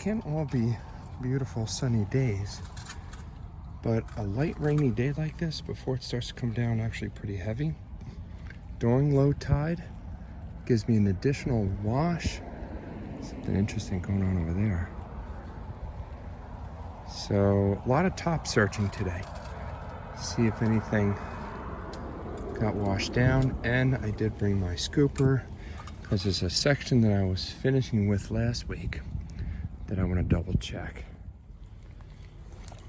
can't all be beautiful sunny days, but a light rainy day like this before it starts to come down actually pretty heavy during low tide gives me an additional wash. Something interesting going on over there. So a lot of top searching today. See if anything got washed down, and I did bring my scooper because there's a section that I was finishing with last week that I want to double check.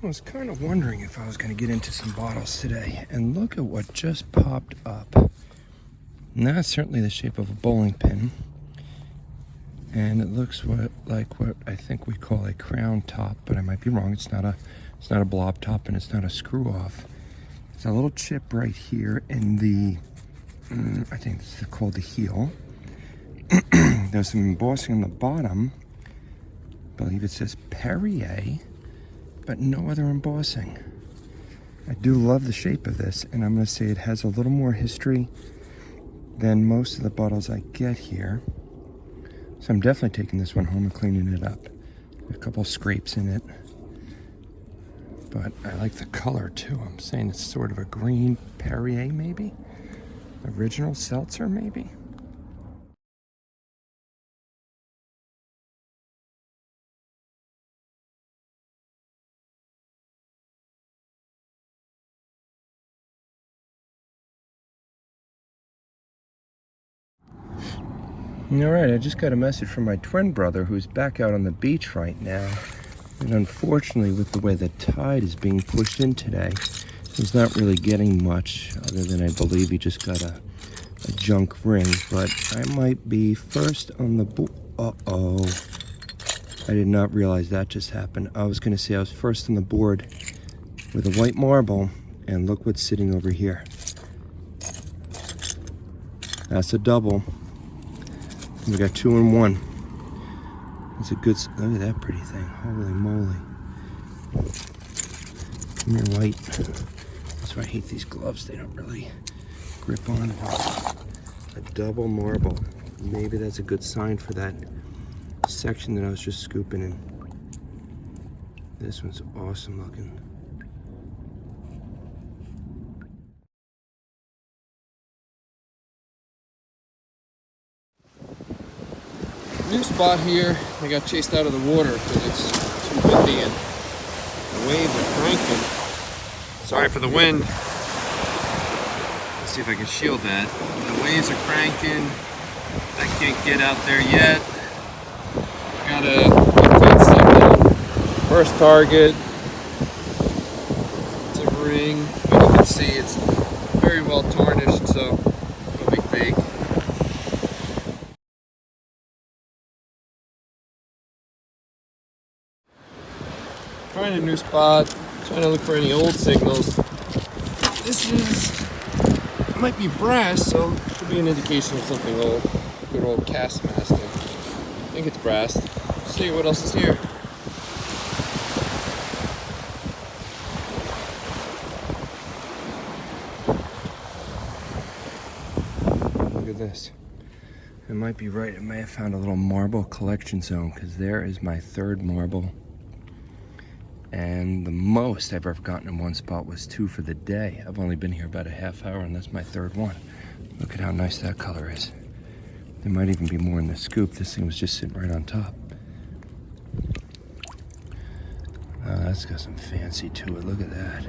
I was kind of wondering if I was going to get into some bottles today, and look at what just popped up. And that's certainly the shape of a bowling pin, and it looks like what I think we call a crown top, but I might be wrong. It's not a blob top, and it's not a screw off. It's a little chip right here in the I think it's called the heel. There's some embossing on the bottom. I believe it says Perrier, but no other embossing. I do love the shape of this, and I'm going to say it has a little more history than most of the bottles I get here. So I'm definitely taking this one home and cleaning it up. A couple scrapes in it. But I like the color too. I'm saying it's sort of a green Perrier maybe? Original seltzer maybe? Alright, I just got a message from my twin brother who's back out on the beach right now. And unfortunately, with the way the tide is being pushed in today, he's not really getting much, other than I believe he just got a junk ring. But I might be first on the board. Uh-oh. I did not realize that just happened. I was going to say I was first on the board with a white marble, and look what's sitting over here. That's a double. We got 2 and 1. It's a good, look at that pretty thing. Holy moly. Come here, white. That's why I hate these gloves. They don't really grip on. A double marble. Maybe that's a good sign for that section that I was just scooping in. This one's awesome looking. New spot here. I got chased out of the water because it's too windy and the waves are cranking. Sorry for the wind. Let's see if I can shield that. The waves are cranking. I can't get out there yet. Got a 10-second first target. It's a ring, but you can see it's very well tarnished, so no big fake. Trying a new spot, trying to look for any old signals. This might be brass, so it could be an indication of something old. Good old cast master. I think it's brass. Let's see what else is here. Look at this. I might be right. I may have found a little marble collection zone, because there is my 3rd marble. And the most I've ever gotten in one spot was 2 for the day. I've only been here about a half hour, and that's my 3rd one. Look at how nice that color is. There might even be more in the scoop. This thing was just sitting right on top. Oh, that's got some fancy to it. Look at that.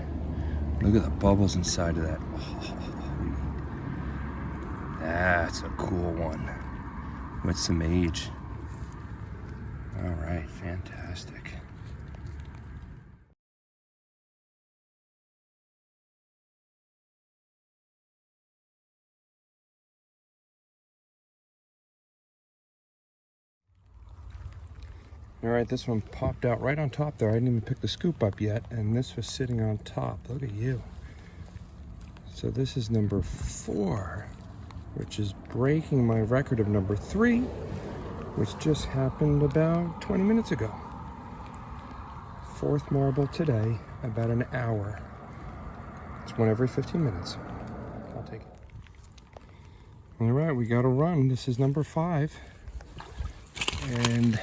Look at the bubbles inside of that. Oh, that's a cool one with some age. All right, fantastic. All right, this one popped out right on top there. I didn't even pick the scoop up yet, and this was sitting on top. Look at you. So this is number 4, which is breaking my record of number 3, which just happened about 20 minutes ago. 4th marble today, about an hour. It's one every 15 minutes. I'll take it. All right, we got to run. This is number 5. And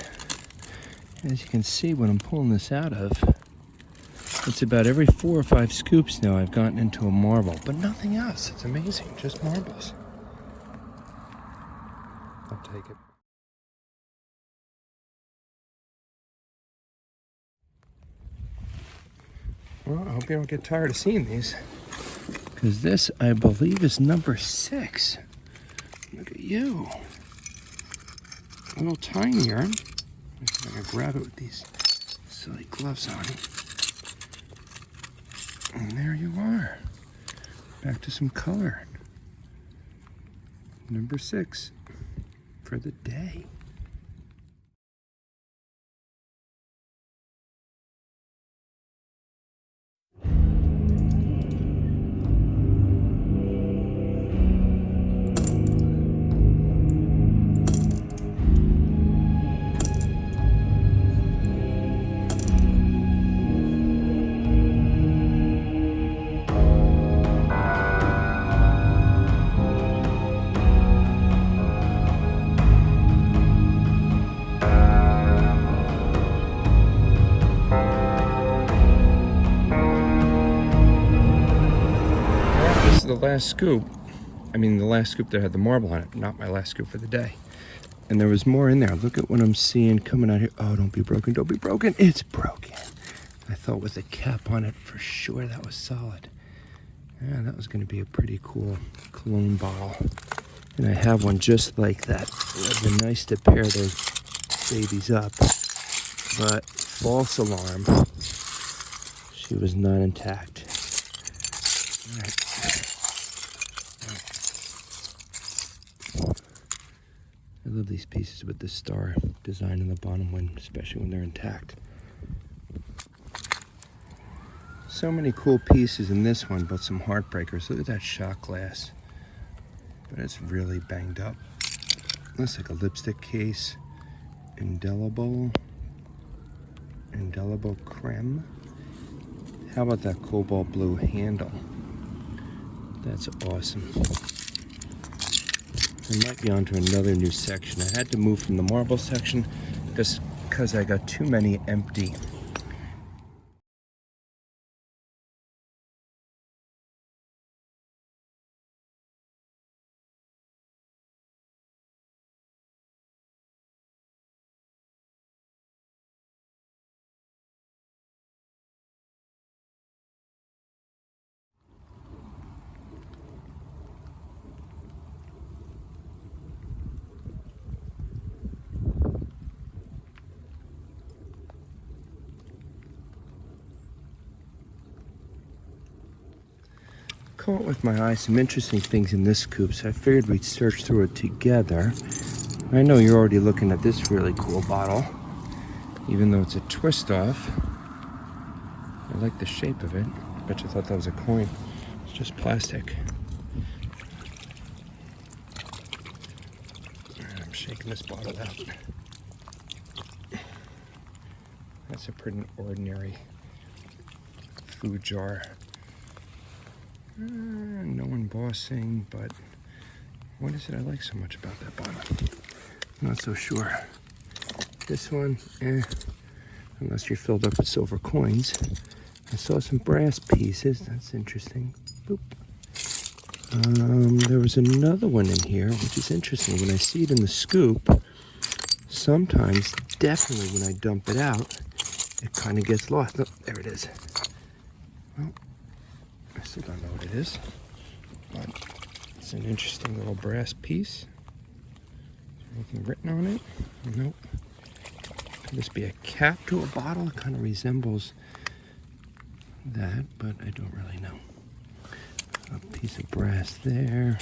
As you can see, what I'm pulling this out of, it's about every 4 or 5 scoops now I've gotten into a marble, but nothing else. It's amazing, just marbles. I'll take it. Well, I hope you don't get tired of seeing these, because this, I believe, is number 6. Look at you. A little tinier. Let me see if I can grab it with these silly gloves on. And there you are. Back to some color. Number 6 for the day. The last scoop, the last scoop that had the marble on it, not my last scoop for the day. And there was more in there. Look at what I'm seeing coming out here. Oh, don't be broken, don't be broken. It's broken. I thought with a cap on it for sure that was solid. Yeah, that was going to be a pretty cool cologne bottle. And I have one just like that. It would have been nice to pair those babies up. But false alarm. She was not intact. All right. I love these pieces with the star design in the bottom one, especially when they're intact. So many cool pieces in this one, but some heartbreakers. Look at that shot glass. But it's really banged up. Looks like a lipstick case. Indelible creme. How about that cobalt blue handle? That's awesome. I might be onto another new section. I had to move from the marble section just because I got too many empty. Caught with my eye some interesting things in this scoop, so I figured we'd search through it together. I know you're already looking at this really cool bottle, even though it's a twist off. I like the shape of it. I bet you thought that was a coin. It's just plastic. I'm shaking this bottle out. That's a pretty ordinary food jar. No embossing, but what is it I like so much about that bottle? I'm not so sure. This one, unless you're filled up with silver coins. I saw some brass pieces. That's interesting. Boop. There was another one in here, which is interesting. When I see it in the scoop, sometimes, definitely when I dump it out, it kind of gets lost. Oh, there it is. Well, I still don't know what it is, but it's an interesting little brass piece. Is there anything written on it? Nope. Could this be a cap to a bottle? It kind of resembles that, but I don't really know. A piece of brass there.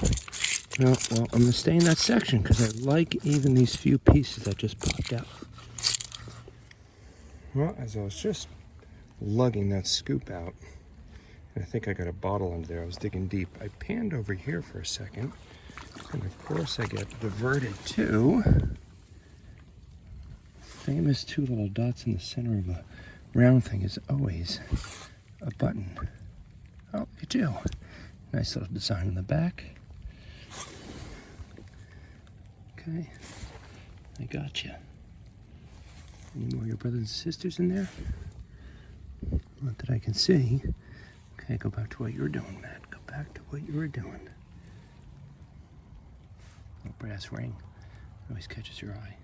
No, well, I'm going to stay in that section because I like even these few pieces that just popped out. Well, as I was just lugging that scoop out, I think I got a bottle under there. I was digging deep. I panned over here for a second, and of course I get diverted to famous 2 little dots in the center of a round thing is always a button. Oh, look at you. Nice little design in the back. Okay, I got you. Any more of your brothers and sisters in there? Not that I can see. Okay, go back to what you were doing, Matt. Go back to what you were doing. Little brass ring always catches your eye.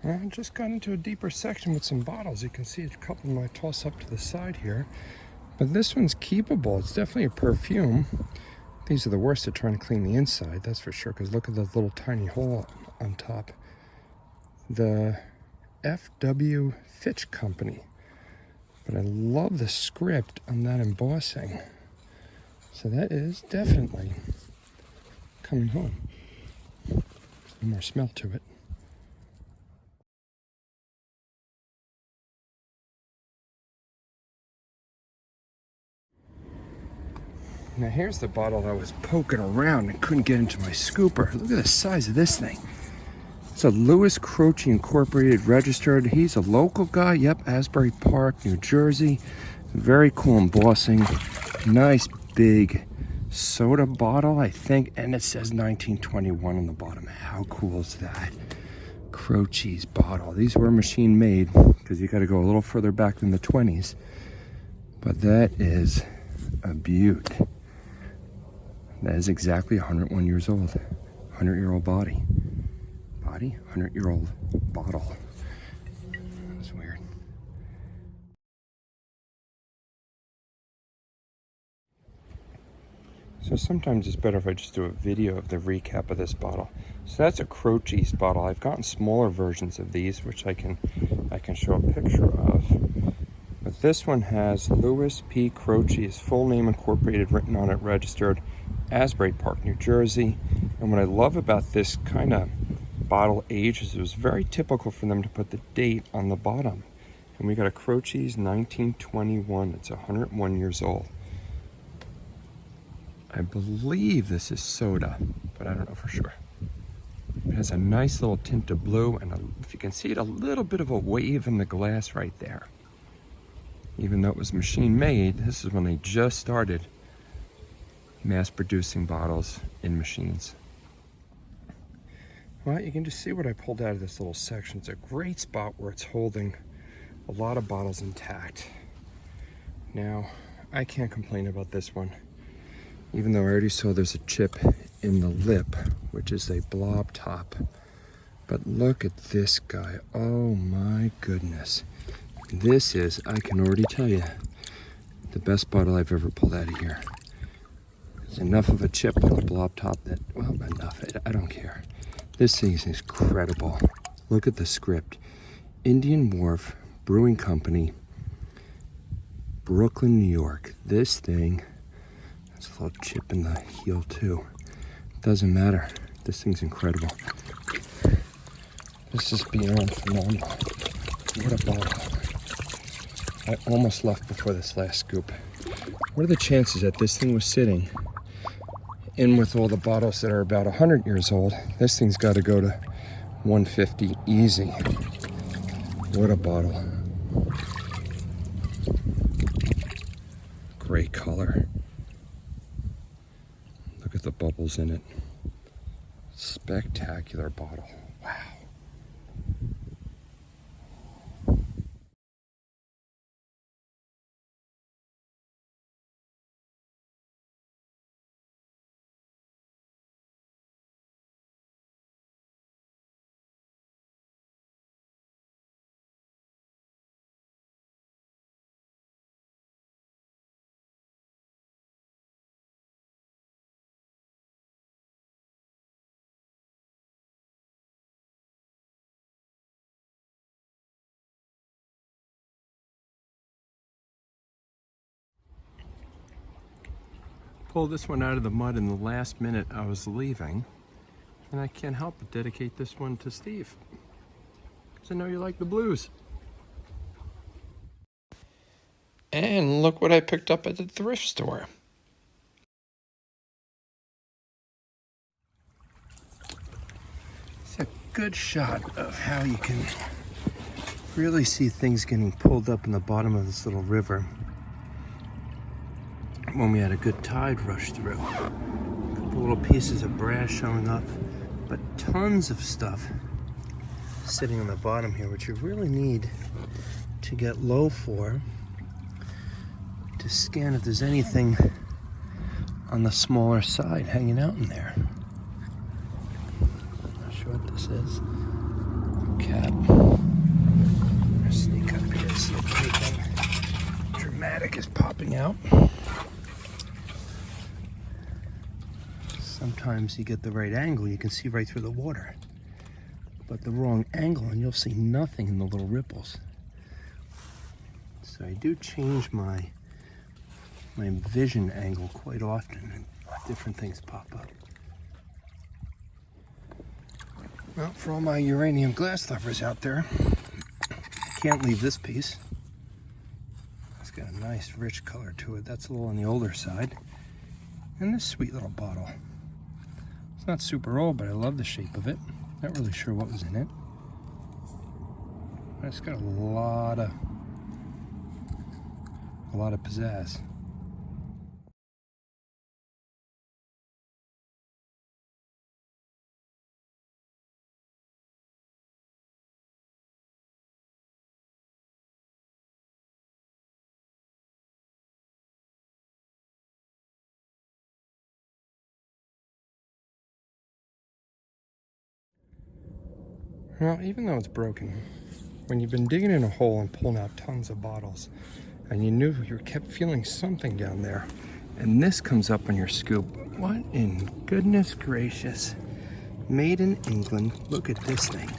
I just got into a deeper section with some bottles. You can see a couple of my toss up to the side here. But this one's keepable. It's definitely a perfume. These are the worst at trying to clean the inside, that's for sure, because look at the little tiny hole on top. The F.W. Fitch Company. But I love the script on that embossing. So that is definitely coming home. There's no more smell to it. Now here's the bottle I was poking around and couldn't get into my scooper. Look at the size of this thing. It's a Louis Croce Incorporated registered. He's a local guy. Yep, Asbury Park, New Jersey. Very cool embossing. Nice big soda bottle, I think. And it says 1921 on the bottom. How cool is that? Croce's bottle. These were machine made because you got to go a little further back than the 20s. But that is a beaut. That is exactly 101 years old. 100-year-old body. 100-year-old bottle. That's weird. So sometimes it's better if I just do a video of the recap of this bottle. So that's a Croce's bottle. I've gotten smaller versions of these, which I can show a picture of. But this one has Louis P. Croce, his full name incorporated, written on it, registered, Asbury Park, New Jersey. And what I love about this kind of bottle age is it was very typical for them to put the date on the bottom. And we got a Croce's 1921. It's 101 years old. I believe this is soda, but I don't know for sure. It has a nice little tint of blue, and if you can see it, a little bit of a wave in the glass right there. Even though it was machine made, this is when they just started mass producing bottles in machines. Well, you can just see what I pulled out of this little section. It's a great spot where it's holding a lot of bottles intact. Now, I can't complain about this one, even though I already saw there's a chip in the lip, which is a blob top. But look at this guy. Oh my goodness. This is, I can already tell you, the best bottle I've ever pulled out of here. There's enough of a chip on the blob top that, well, enough, I don't care. This thing is incredible. Look at the script. Indian Wharf Brewing Company, Brooklyn, New York. This thing has a little chip in the heel too. Doesn't matter. This thing's incredible. This is beyond phenomenal. What a bottle. I almost left before this last scoop. What are the chances that this thing was sitting in with all the bottles that are about 100 years old? This thing's got to go to 150 easy. What a bottle. Great color. Look at the bubbles in it. Spectacular bottle. Wow. Pulled this one out of the mud in the last minute I was leaving, and I can't help but dedicate this one to Steve, because I know you like the blues. And look what I picked up at the thrift store. It's a good shot of how you can really see things getting pulled up in the bottom of this little river when we had a good tide rush through a couple little pieces of brass showing up, but tons of stuff sitting on the bottom here, which you really need to get low for, to scan if there's anything on the smaller side hanging out in there. Not sure what this is. Cat. Sneak up here, see if anything dramatic is popping out. Sometimes you get the right angle, you can see right through the water. But the wrong angle and you'll see nothing in the little ripples. So I do change my vision angle quite often and different things pop up. Well, for all my uranium glass lovers out there, I can't leave this piece. It's got a nice rich color to it. That's a little on the older side. And this sweet little bottle. It's not super old, but I love the shape of it. Not really sure what was in it. But it's got a lot of pizzazz. Well, even though it's broken, when you've been digging in a hole and pulling out tons of bottles, and you knew you kept feeling something down there, and this comes up on your scoop, what in goodness gracious? Made in England. Look at this thing.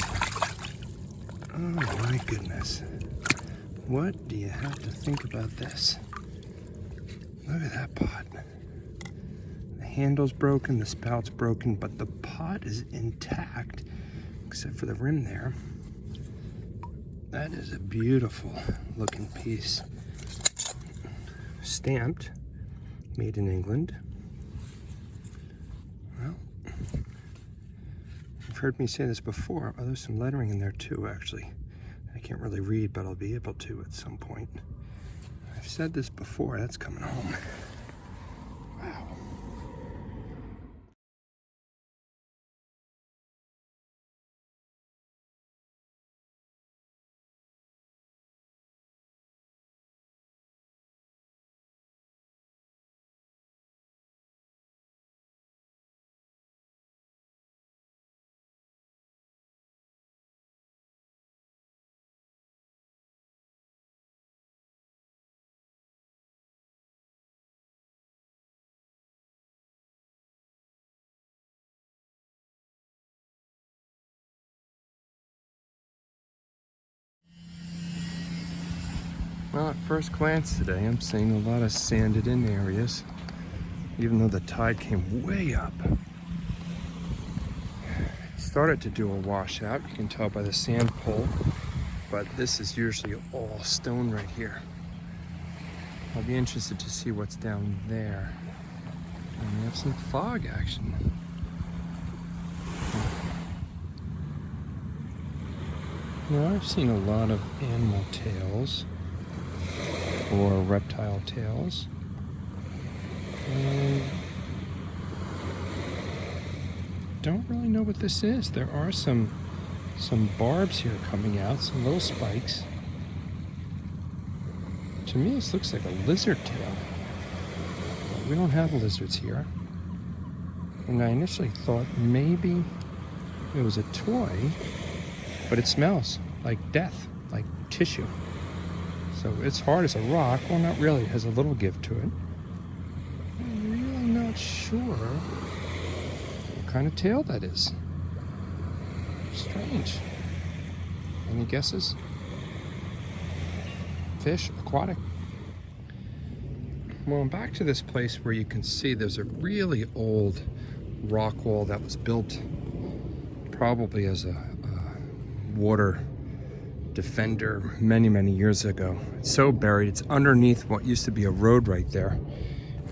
Oh my goodness. What do you have to think about this? Look at that pot. The handle's broken, the spout's broken, but the pot is intact, except for the rim there. That is a beautiful looking piece. Stamped, made in England. Well, you've heard me say this before. Oh, there's some lettering in there too, actually. I can't really read, but I'll be able to at some point. I've said this before, that's coming home. Wow. Well, at first glance today, I'm seeing a lot of sanded in areas, even though the tide came way up. Started to do a washout, you can tell by the sand pole, but this is usually all stone right here. I'll be interested to see what's down there. And we have some fog action. Now, I've seen a lot of animal tails or reptile tails. And don't really know what this is. There are some barbs here coming out, some little spikes. To me, this looks like a lizard tail. We don't have lizards here. And I initially thought maybe it was a toy, but it smells like death, like tissue. So it's hard as a rock. Well, not really. It has a little give to it. I'm really not sure what kind of tail that is. Strange. Any guesses? Fish? Aquatic? Well, I'm back to this place where you can see there's a really old rock wall that was built probably as a water defender many years ago. It's so buried, it's underneath what used to be a road right there.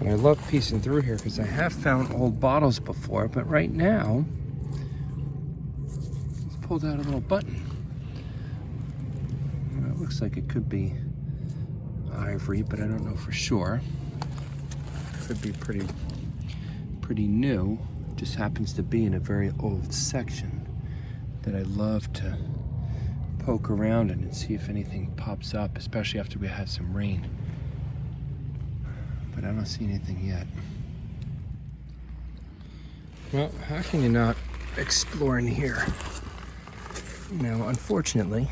And I love piecing through here because I have found old bottles before, but right now it's pulled out a little button. It looks like it could be ivory, but I don't know for sure. Could be pretty pretty new. Just happens to be in a very old section that I love to poke around in and see if anything pops up, especially after we had some rain. But I don't see anything yet. Well, how can you not explore in here? Now, unfortunately,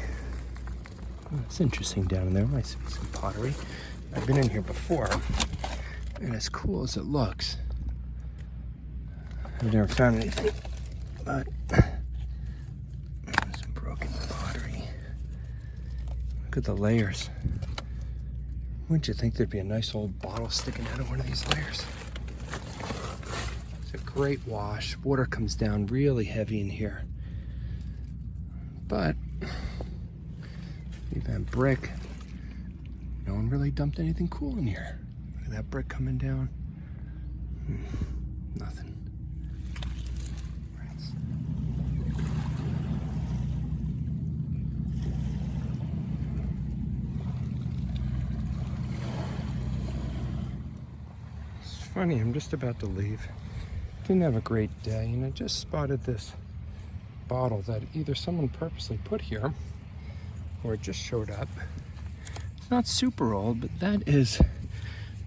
it's interesting down there. I see some pottery. I've been in here before, and as cool as it looks, I've never found anything. But some broken pottery. Look at the layers. Wouldn't you think there'd be a nice old bottle sticking out of one of these layers? It's a great wash. Water comes down really heavy in here. But even that brick, no one really dumped anything cool in here. Look at that brick coming down. Nothing. It's funny, I'm just about to leave. Didn't have a great day, and I just spotted this bottle that either someone purposely put here or it just showed up. It's not super old, but that is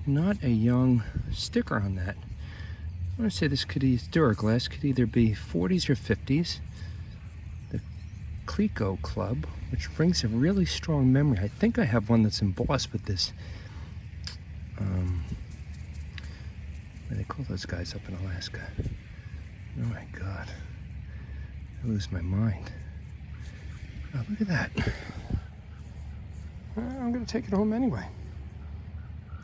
not a young sticker on that. I want to say this could be Duraglass, could either be 40s or 50s. The Clico Club, which brings a really strong memory. I think I have one that's embossed with this. What do they call those guys up in Alaska? Oh my God. I lose my mind. Oh, look at that. I'm going to take it home anyway.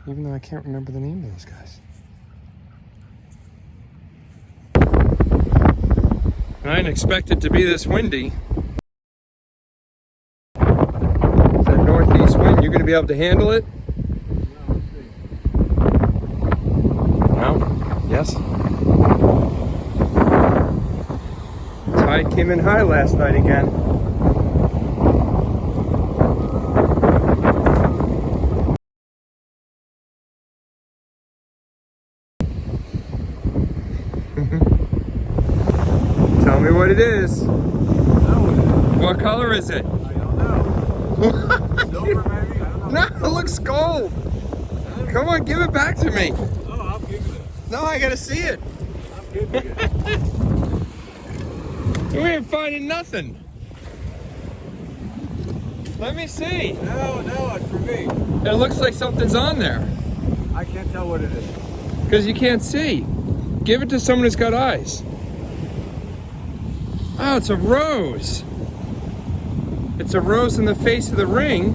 Even though I can't remember the name of those guys. I didn't expect it to be this windy. It's that northeast wind. You're going to be able to handle it? No? Yes? Tide came in high last night again. Tell me what it is. What color is it? I don't know. Silver maybe? I don't know. No, it looks gold. Come on, give it back to me. Oh, I'll give you it. No, I gotta see it. I'll give you it. We ain't finding nothing. Let me see. No, it's for me. It looks like something's on there. I can't tell what it is. Because you can't see. Give it to someone who's got eyes. Oh, it's a rose. It's a rose in the face of the ring.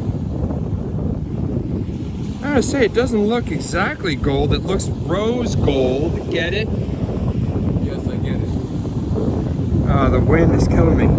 I gotta say, it doesn't look exactly gold. It looks rose gold. Get it? Yes, I get it. Oh, the wind is killing me.